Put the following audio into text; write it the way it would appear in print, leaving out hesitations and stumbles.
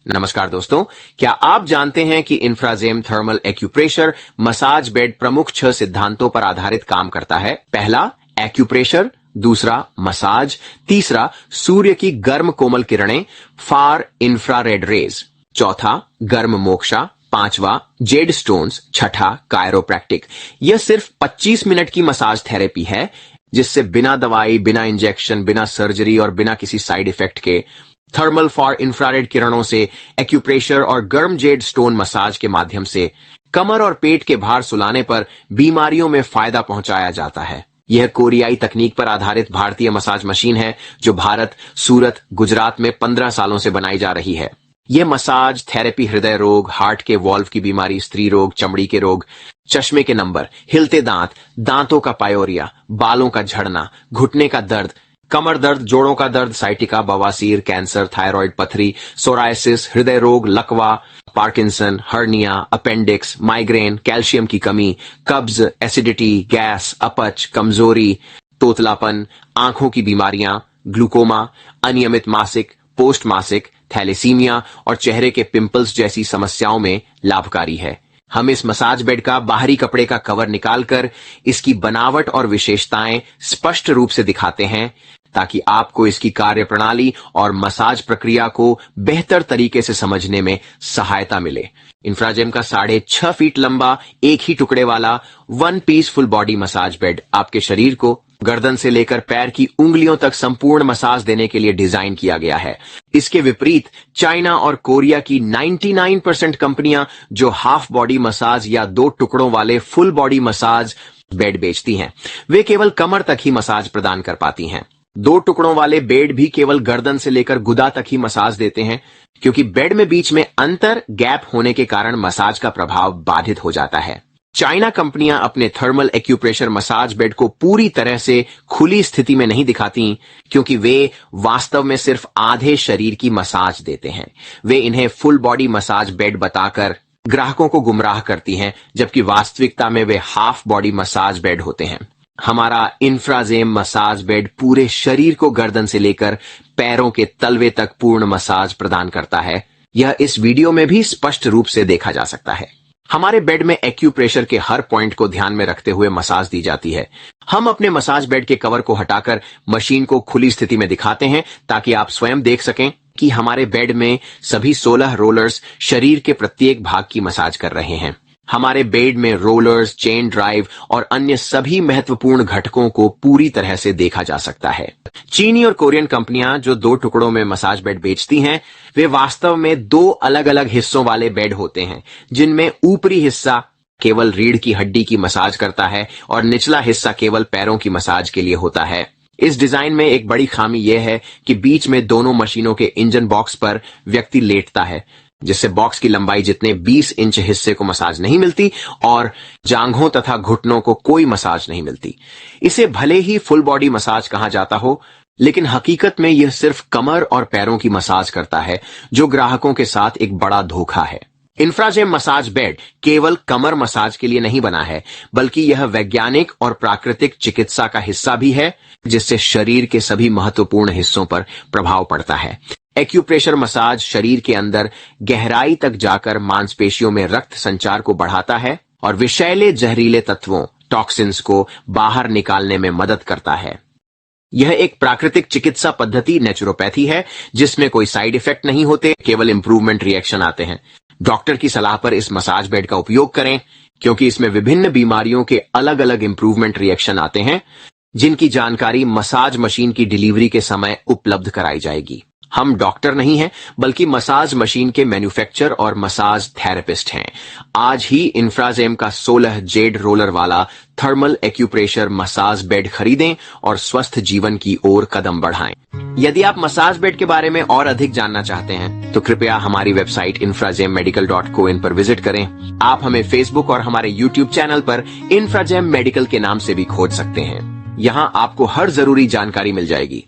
नमस्कार दोस्तों, क्या आप जानते हैं कि इंफ्राजेम थर्मल एक्यूप्रेशर मसाज बेड प्रमुख 6 सिद्धांतों पर आधारित काम करता है। पहला एक्यूप्रेशर, दूसरा मसाज, तीसरा सूर्य की गर्म कोमल किरणें फार इंफ्रारेड रेज, चौथा गर्म मोक्षा, पांचवा जेड स्टोन्स, छठा कायरोप्रैक्टिक। यह सिर्फ 25 मिनट की मसाज थेरेपी है जिससे बिना दवाई, बिना इंजेक्शन, बिना सर्जरी और बिना किसी साइड इफेक्ट के थर्मल फॉर इंफ्रारेड किरणों से एक्यूप्रेशर और गर्म जेड स्टोन मसाज के माध्यम से कमर और पेट के भार सुलाने पर बीमारियों में फायदा पहुंचाया जाता है। यह कोरियाई तकनीक पर आधारित भारतीय मसाज मशीन है जो भारत, सूरत, गुजरात में 15 सालों से बनाई जा रही है। यह मसाज थेरेपी हृदय रोग, हार्ट के वॉल्व की बीमारी, स्त्री रोग, चमड़ी के रोग, चश्मे के नंबर, हिलते दांत, दांतों का पायोरिया, बालों का झड़ना, घुटने का दर्द, कमर दर्द, जोड़ों का दर्द, साइटिका, बवासीर, कैंसर, थायराइड, पथरी, सोरायसिस, हृदय रोग, लकवा, Parkinson, hernia, appendix, migraine, calcium की कमी, कब्ज, एसिडिटी, गैस, अपच, कमजोरी, तोतलापन, आंखों की बीमारियां, ग्लूकोमा, अनियमित मासिक, पोस्ट मासिक, थैलेसीमिया और चेहरे के पिंपल्स जैसी समस्याओं में लाभकारी है। हम इस मसाज बेड का बाहरी कपड़े का कवर निकालकर इसकी बनावट और विशेषताएं स्पष्ट रूप से दिखाते हैं ताकि आपको इसकी कार्यप्रणाली और मसाज प्रक्रिया को बेहतर तरीके से समझने में सहायता मिले। इंफ्राजेम का 6.5 फीट लंबा एक ही टुकड़े वाला 1 piece full body massage bed आपके शरीर को गर्दन से लेकर पैर की उंगलियों तक संपूर्ण मसाज देने के लिए डिजाइन किया गया है। इसके विपरीत चाइना और कोरिया की 99% कंपनियां जो हाफ बॉडी मसाज या 2 टुकड़ों वाले फुल बॉडी मसाज बेड बेचती हैं, वे केवल कमर तक ही मसाज प्रदान कर पाती हैं। 2 टुकड़ों वाले बेड भी केवल गर्दन से लेकर गुदा तक ही मसाज देते हैं क्योंकि बेड में बीच में अंतर गैप होने के कारण मसाज का प्रभाव बाधित हो जाता है। चाइना कंपनियां अपने थर्मल एक्यूप्रेशर मसाज बेड को पूरी तरह से खुली स्थिति में नहीं दिखाती क्योंकि वे वास्तव में सिर्फ आधे शरीर की मसाज देते हैं। वे इन्हें फुल बॉडी मसाज बेड बताकर ग्राहकों को गुमराह करती हैं, जबकि वास्तविकता में वे हाफ बॉडी मसाज बेड होते हैं। हमारा इंफ्राजेम मसाज बेड पूरे शरीर को गर्दन से लेकर पैरों के तलवे तक पूर्ण मसाज प्रदान करता है। यह इस वीडियो में भी स्पष्ट रूप से देखा जा सकता है। हमारे बेड में एक्यूप्रेशर के हर पॉइंट को ध्यान में रखते हुए मसाज दी जाती है। हम अपने मसाज बेड के कवर को हटाकर मशीन को खुली स्थिति में दिखाते हैं ताकि आप स्वयं देख सकें कि हमारे बेड में सभी 16 रोलर्स शरीर के प्रत्येक भाग की मसाज कर रहे हैं। हमारे बेड में रोलर्स, चेन ड्राइव और अन्य सभी महत्वपूर्ण घटकों को पूरी तरह से देखा जा सकता है। चीनी और कोरियन कंपनियां जो 2 टुकड़ों में मसाज बेड बेचती हैं, वे वास्तव में 2 अलग अलग हिस्सों वाले बेड होते हैं, जिनमें ऊपरी हिस्सा केवल रीढ़ की हड्डी की मसाज करता है और निचला हिस्सा केवल पैरों की मसाज के लिए होता है। इस डिजाइन में एक बड़ी खामी यह है कि बीच में दोनों मशीनों के इंजन बॉक्स पर व्यक्ति लेटता है, जिससे बॉक्स की लंबाई जितने 20 इंच हिस्से को मसाज नहीं मिलती और जांघों तथा घुटनों को कोई मसाज नहीं मिलती। इसे भले ही फुल बॉडी मसाज कहा जाता हो, लेकिन हकीकत में यह सिर्फ कमर और पैरों की मसाज करता है, जो ग्राहकों के साथ एक बड़ा धोखा है। इंफ्राजेम मसाज बेड केवल कमर मसाज के लिए नहीं बना है, बल्कि यह वैज्ञानिक और प्राकृतिक चिकित्सा का हिस्सा भी है, जिससे शरीर के सभी महत्वपूर्ण हिस्सों पर प्रभाव पड़ता है। एक्यूप्रेशर मसाज शरीर के अंदर गहराई तक जाकर मांसपेशियों में रक्त संचार को बढ़ाता है और विषैले जहरीले तत्वों, टॉक्सिन्स को बाहर निकालने में मदद करता है। यह एक प्राकृतिक चिकित्सा पद्धति नेचुरोपैथी है जिसमें कोई साइड इफेक्ट नहीं होते, केवल इंप्रूवमेंट रिएक्शन आते हैं। डॉक्टर की सलाह पर इस मसाज बेड का उपयोग करें क्योंकि इसमें विभिन्न बीमारियों के अलग अलग इंप्रूवमेंट रिएक्शन आते हैं, जिनकी जानकारी मसाज मशीन की डिलीवरी के समय उपलब्ध कराई जाएगी। हम डॉक्टर नहीं हैं, बल्कि मसाज मशीन के मैन्युफैक्चरर और मसाज थेरेपिस्ट हैं। आज ही इंफ्राजेम का 16 जेड रोलर वाला थर्मल एक्यूप्रेशर मसाज बेड खरीदें और स्वस्थ जीवन की ओर कदम बढ़ाएं। यदि आप मसाज बेड के बारे में और अधिक जानना चाहते हैं तो कृपया हमारी वेबसाइट infragemmedical.co पर विजिट करें। आप हमें फेसबुक और हमारे यूट्यूब चैनल पर इंफ्राजेम मेडिकल के नाम से भी खोज सकते हैं। यहाँ आपको हर जरूरी जानकारी मिल जाएगी।